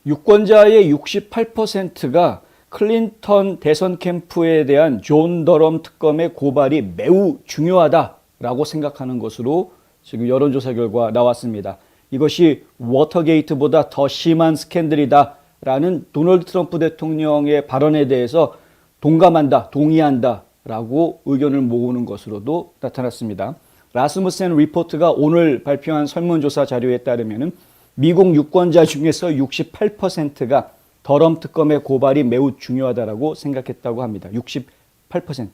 유권자의 68%가 클린턴 대선 캠프에 대한 존 더럼 특검의 고발이 매우 중요하다라고 생각하는 것으로 지금 여론조사 결과 나왔습니다. 이것이 워터게이트보다 더 심한 스캔들이다라는 도널드 트럼프 대통령의 발언에 대해서 동감한다, 동의한다라고 의견을 모으는 것으로도 나타났습니다. 라스무센 리포트가 오늘 발표한 설문조사 자료에 따르면 미국 유권자 중에서 68%가 더럼 특검의 고발이 매우 중요하다라고 생각했다고 합니다. 68%.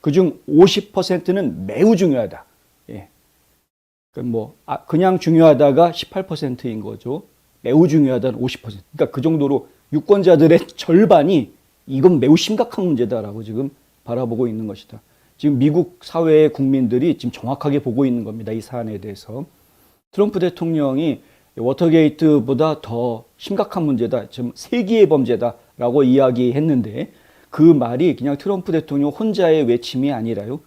그중 50%는 매우 중요하다. 예. 그냥 중요하다가 18%인 거죠. 매우 중요하다는 50%. 그러니까 그 정도로 유권자들의 절반이 이건 매우 심각한 문제다라고 지금 바라보고 있는 것이다. 지금 미국 사회의 국민들이 지금 정확하게 보고 있는 겁니다. 이 사안에 대해서. 트럼프 대통령이 워터게이트보다 더 심각한 문제다. 지금 세기의 범죄다라고 이야기했는데 그 말이 그냥 트럼프 대통령 혼자의 외침이 아니라요.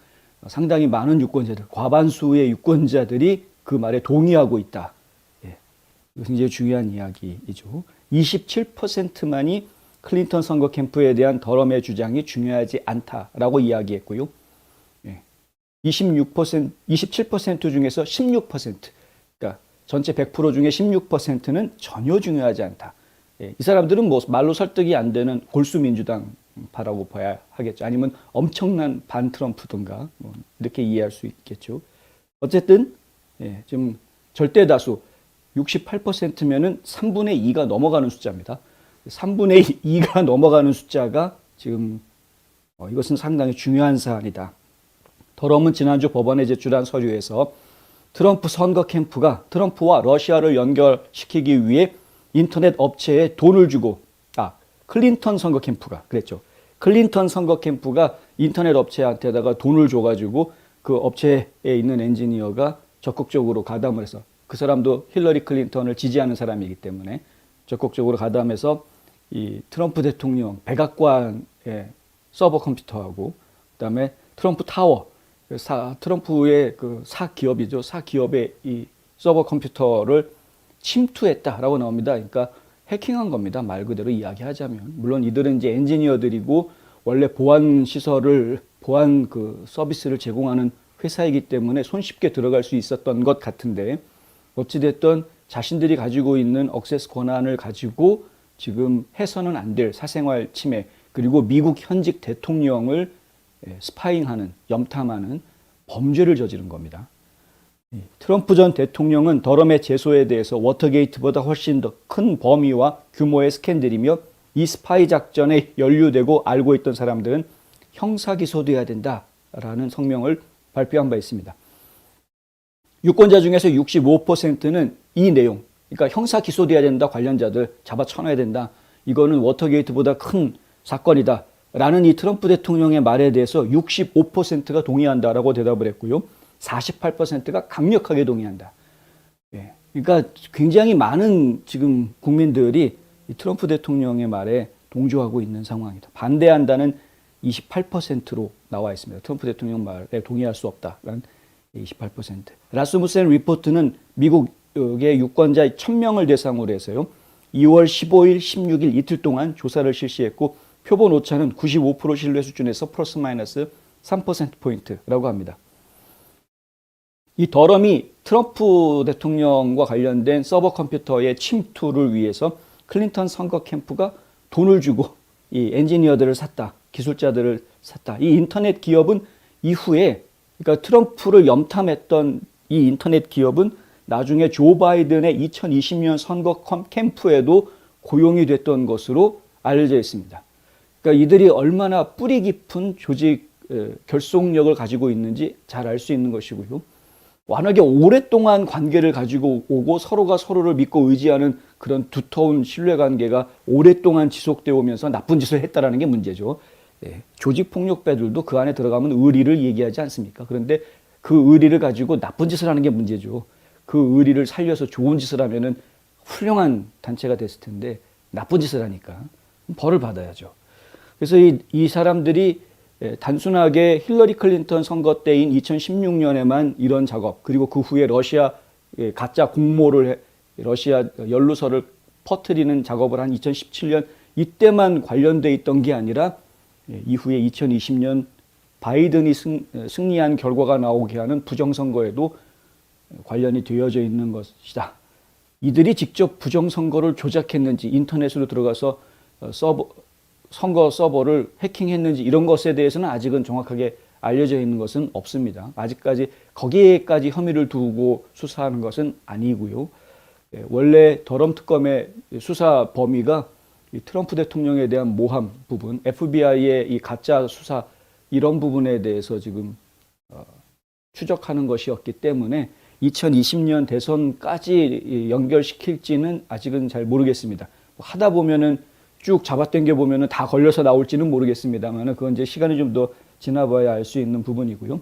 상당히 많은 유권자들, 과반수의 유권자들이 그 말에 동의하고 있다. 예. 이것은 굉장히 중요한 이야기이죠. 27%만이 클린턴 선거 캠프에 대한 더럼의 주장이 중요하지 않다라고 이야기했고요. 27% 중에서 16%, 그러니까 전체 100% 중에 16%는 전혀 중요하지 않다. 이 사람들은 뭐 말로 설득이 안 되는 골수 민주당파라고 봐야 하겠죠. 아니면 엄청난 반 트럼프든가 뭐 이렇게 이해할 수 있겠죠. 어쨌든 지금 절대 다수 68%면은 3분의 2가 넘어가는 숫자입니다. 3분의 2가 넘어가는 숫자가 지금 이것은 상당히 중요한 사안이다. 더럼은 지난주 법원에 제출한 서류에서 트럼프 선거 캠프가 트럼프와 러시아를 연결시키기 위해 인터넷 업체에 돈을 주고, 클린턴 선거 캠프가 그랬죠. 클린턴 선거 캠프가 인터넷 업체한테다가 돈을 줘가지고 그 업체에 있는 엔지니어가 적극적으로 가담을 해서, 그 사람도 힐러리 클린턴을 지지하는 사람이기 때문에 적극적으로 가담해서 이 트럼프 대통령 백악관의 서버 컴퓨터하고 그다음에 트럼프 타워, 트럼프의 그 사기업이죠. 사기업의 이 서버 컴퓨터를 침투했다라고 나옵니다. 그러니까 해킹한 겁니다. 말 그대로 이야기하자면. 물론 이들은 이제 엔지니어들이고 원래 보안 그 서비스를 제공하는 회사이기 때문에 손쉽게 들어갈 수 있었던 것 같은데, 어찌됐든 자신들이 가지고 있는 억세스 권한을 가지고 지금 해서는 안 될 사생활 침해, 그리고 미국 현직 대통령을 스파잉하는, 염탐하는 범죄를 저지른 겁니다. 트럼프 전 대통령은 더럼의 제소에 대해서 워터게이트보다 훨씬 더 큰 범위와 규모의 스캔들이며 이 스파이 작전에 연루되고 알고 있던 사람들은 형사기소돼야 된다라는 성명을 발표한 바 있습니다. 유권자 중에서 65%는 이 내용, 그러니까 형사기소돼야 된다, 관련자들 잡아쳐놔야 된다, 이거는 워터게이트보다 큰 사건이다 라는 이 트럼프 대통령의 말에 대해서 65%가 동의한다라고 대답을 했고요. 48%가 강력하게 동의한다. 그러니까 굉장히 많은 지금 국민들이 이 트럼프 대통령의 말에 동조하고 있는 상황이다. 반대한다는 28%로 나와 있습니다. 트럼프 대통령 말에 동의할 수 없다라는 28%. 라스무센 리포트는 미국의 유권자 1000명을 대상으로 해서요. 2월 15일, 16일 이틀 동안 조사를 실시했고 표본 오차는 95% 신뢰 수준에서 플러스 마이너스 3%포인트라고 합니다. 이 더럼이 트럼프 대통령과 관련된 서버 컴퓨터의 침투를 위해서 클린턴 선거 캠프가 돈을 주고 이 엔지니어들을 샀다, 기술자들을 샀다. 이 인터넷 기업은 이후에, 그러니까 트럼프를 염탐했던 이 인터넷 기업은 나중에 조 바이든의 2020년 선거 캠프에도 고용이 됐던 것으로 알려져 있습니다. 그러니까 이들이 얼마나 뿌리 깊은 조직 결속력을 가지고 있는지 잘 알 수 있는 것이고요. 워낙에 오랫동안 관계를 가지고 오고 서로가 서로를 믿고 의지하는 그런 두터운 신뢰관계가 오랫동안 지속되어 오면서 나쁜 짓을 했다라는 게 문제죠. 조직폭력배들도 그 안에 들어가면 의리를 얘기하지 않습니까? 그런데 그 의리를 가지고 나쁜 짓을 하는 게 문제죠. 그 의리를 살려서 좋은 짓을 하면은 훌륭한 단체가 됐을 텐데 나쁜 짓을 하니까 벌을 받아야죠. 그래서 이 사람들이 단순하게 힐러리 클린턴 선거 때인 2016년에만 이런 작업, 그리고 그 후에 러시아 가짜 공모를 러시아 연루서를 퍼뜨리는 작업을 한 2017년 이때만 관련돼 있던 게 아니라 이후에 2020년 바이든이 승리한 결과가 나오게 하는 부정선거에도 관련이 되어져 있는 것이다. 이들이 직접 부정선거를 조작했는지 인터넷으로 들어가서 선거 서버를 해킹했는지 이런 것에 대해서는 아직은 정확하게 알려져 있는 것은 없습니다. 아직까지 거기에까지 혐의를 두고 수사하는 것은 아니고요. 원래 더럼 특검의 수사 범위가 트럼프 대통령에 대한 모함 부분, FBI의 이 가짜 수사 이런 부분에 대해서 지금 추적하는 것이었기 때문에 2020년 대선까지 연결시킬지는 아직은 잘 모르겠습니다. 하다 보면은 쭉 잡아당겨 보면은 다 걸려서 나올지는 모르겠습니다만 그건 이제 시간이 좀 더 지나봐야 알 수 있는 부분이고요.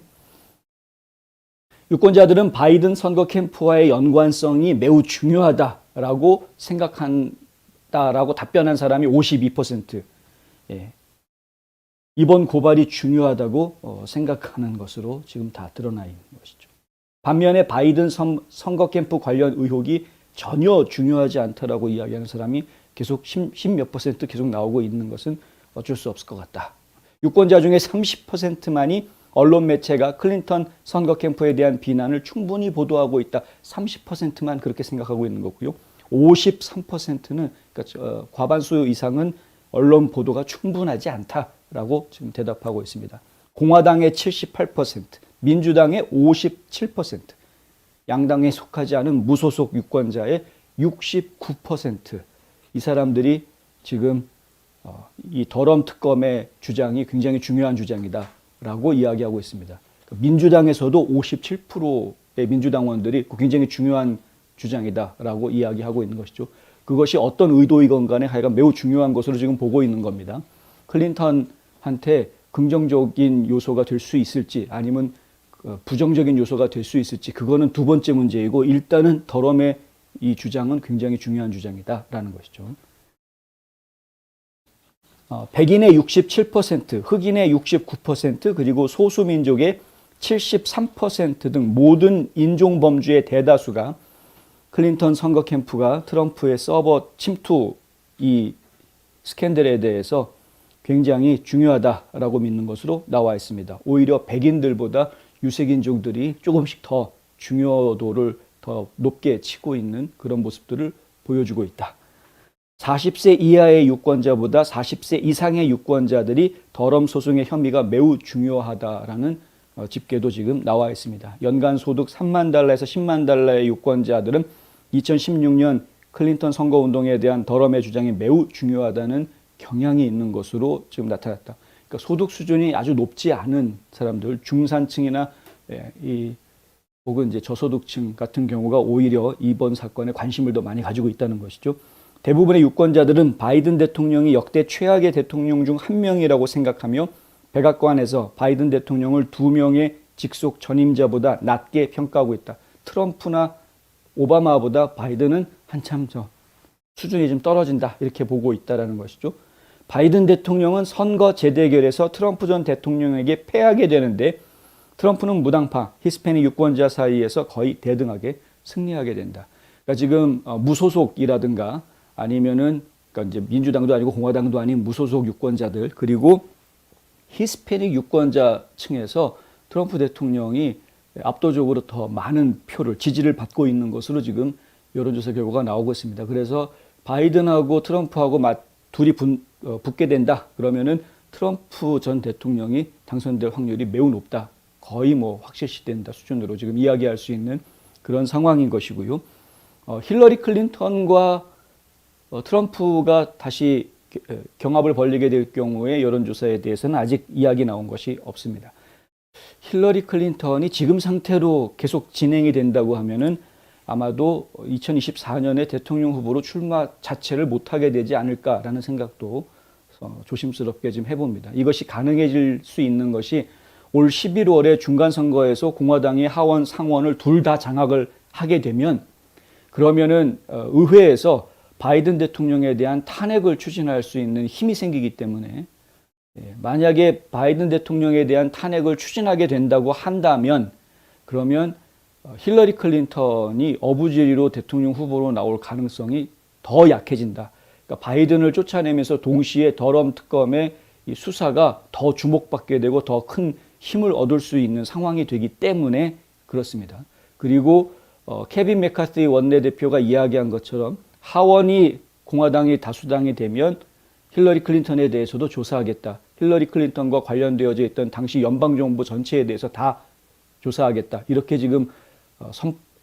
유권자들은 바이든 선거 캠프와의 연관성이 매우 중요하다라고 생각한다라고 답변한 사람이 52%. 예. 이번 고발이 중요하다고 생각하는 것으로 지금 다 드러나 있는 것이죠. 반면에 바이든 선거 캠프 관련 의혹이 전혀 중요하지 않다라고 이야기하는 사람이 계속 10몇 % 계속 나오고 있는 것은 어쩔 수 없을 것 같다. 유권자 중에 30%만이 언론 매체가 클린턴 선거 캠프에 대한 비난을 충분히 보도하고 있다. 30%만 그렇게 생각하고 있는 거고요. 53%는 그러니까 과반수 이상은 언론 보도가 충분하지 않다라고 지금 대답하고 있습니다. 공화당의 78%, 민주당의 57%, 양당에 속하지 않은 무소속 유권자의 69%. 이 사람들이 지금 이 더럼 특검의 주장이 굉장히 중요한 주장이다라고 이야기하고 있습니다. 민주당에서도 57%의 민주당원들이 굉장히 중요한 주장이다라고 이야기하고 있는 것이죠. 그것이 어떤 의도이건 간에 하여간 매우 중요한 것으로 지금 보고 있는 겁니다. 클린턴한테 긍정적인 요소가 될 수 있을지 아니면 부정적인 요소가 될 수 있을지 그거는 두 번째 문제이고 일단은 더럼의 이 주장은 굉장히 중요한 주장이다라는 것이죠. 백인의 67%, 흑인의 69%, 그리고 소수민족의 73% 등 모든 인종범주의 대다수가 클린턴 선거 캠프가 트럼프의 서버 침투 이 스캔들에 대해서 굉장히 중요하다라고 믿는 것으로 나와 있습니다. 오히려 백인들보다 유색인종들이 조금씩 더 중요도를 더 높게 치고 있는 그런 모습들을 보여주고 있다. 40세 이하의 유권자보다 40세 이상의 유권자들이 더럼 소송의 혐의가 매우 중요하다라는 집계도 지금 나와 있습니다. 연간 소득 3만 달러에서 10만 달러의 유권자들은 2016년 클린턴 선거운동에 대한 더럼의 주장이 매우 중요하다는 경향이 있는 것으로 지금 나타났다. 그러니까 소득 수준이 아주 높지 않은 사람들, 중산층이나 혹은 이제 저소득층 같은 경우가 오히려 이번 사건에 관심을 더 많이 가지고 있다는 것이죠. 대부분의 유권자들은 바이든 대통령이 역대 최악의 대통령 중 한 명이라고 생각하며 백악관에서 바이든 대통령을 2명의 직속 전임자보다 낮게 평가하고 있다. 트럼프나 오바마보다 바이든은 한참 수준이 좀 떨어진다 이렇게 보고 있다는 것이죠. 바이든 대통령은 선거 재대결에서 트럼프 전 대통령에게 패하게 되는데 트럼프는 무당파, 히스패닉 유권자 사이에서 거의 대등하게 승리하게 된다. 그러니까 지금 무소속이라든가 아니면은 그러니까 이제 민주당도 아니고 공화당도 아닌 무소속 유권자들 그리고 히스패닉 유권자층에서 트럼프 대통령이 압도적으로 더 많은 표를 지지를 받고 있는 것으로 지금 여론조사 결과가 나오고 있습니다. 그래서 바이든하고 트럼프하고 둘이 붙게 된다 그러면은 트럼프 전 대통령이 당선될 확률이 매우 높다. 거의 확실시된다 수준으로 지금 이야기할 수 있는 그런 상황인 것이고요. 힐러리 클린턴과 트럼프가 다시 경합을 벌이게 될 경우에 여론조사에 대해서는 아직 이야기 나온 것이 없습니다. 힐러리 클린턴이 지금 상태로 계속 진행이 된다고 하면은 아마도 2024년에 대통령 후보로 출마 자체를 못하게 되지 않을까라는 생각도 조심스럽게 좀 해봅니다. 이것이 가능해질 수 있는 것이 올 11월에 중간선거에서 공화당이 하원, 상원을 둘 다 장악을 하게 되면 그러면은 의회에서 바이든 대통령에 대한 탄핵을 추진할 수 있는 힘이 생기기 때문에 만약에 바이든 대통령에 대한 탄핵을 추진하게 된다고 한다면 그러면 힐러리 클린턴이 어부지리로 대통령 후보로 나올 가능성이 더 약해진다. 그러니까 바이든을 쫓아내면서 동시에 더럼 특검의 이 수사가 더 주목받게 되고 더 큰 힘을 얻을 수 있는 상황이 되기 때문에 그렇습니다. 그리고 케빈 맥카티 원내대표가 이야기한 것처럼 하원이 공화당이 다수당이 되면 힐러리 클린턴에 대해서도 조사하겠다. 힐러리 클린턴과 관련되어져 있던 당시 연방정부 전체에 대해서 다 조사하겠다. 이렇게 지금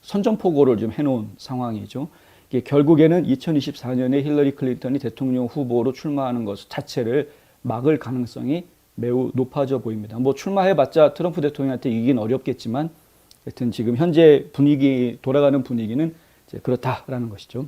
선전포고를 좀 해놓은 상황이죠. 이게 결국에는 2024년에 힐러리 클린턴이 대통령 후보로 출마하는 것 자체를 막을 가능성이 매우 높아져 보입니다. 뭐 출마해봤자 트럼프 대통령한테 이기긴 어렵겠지만 하여튼 지금 현재 분위기 돌아가는 분위기는 이제 그렇다라는 것이죠.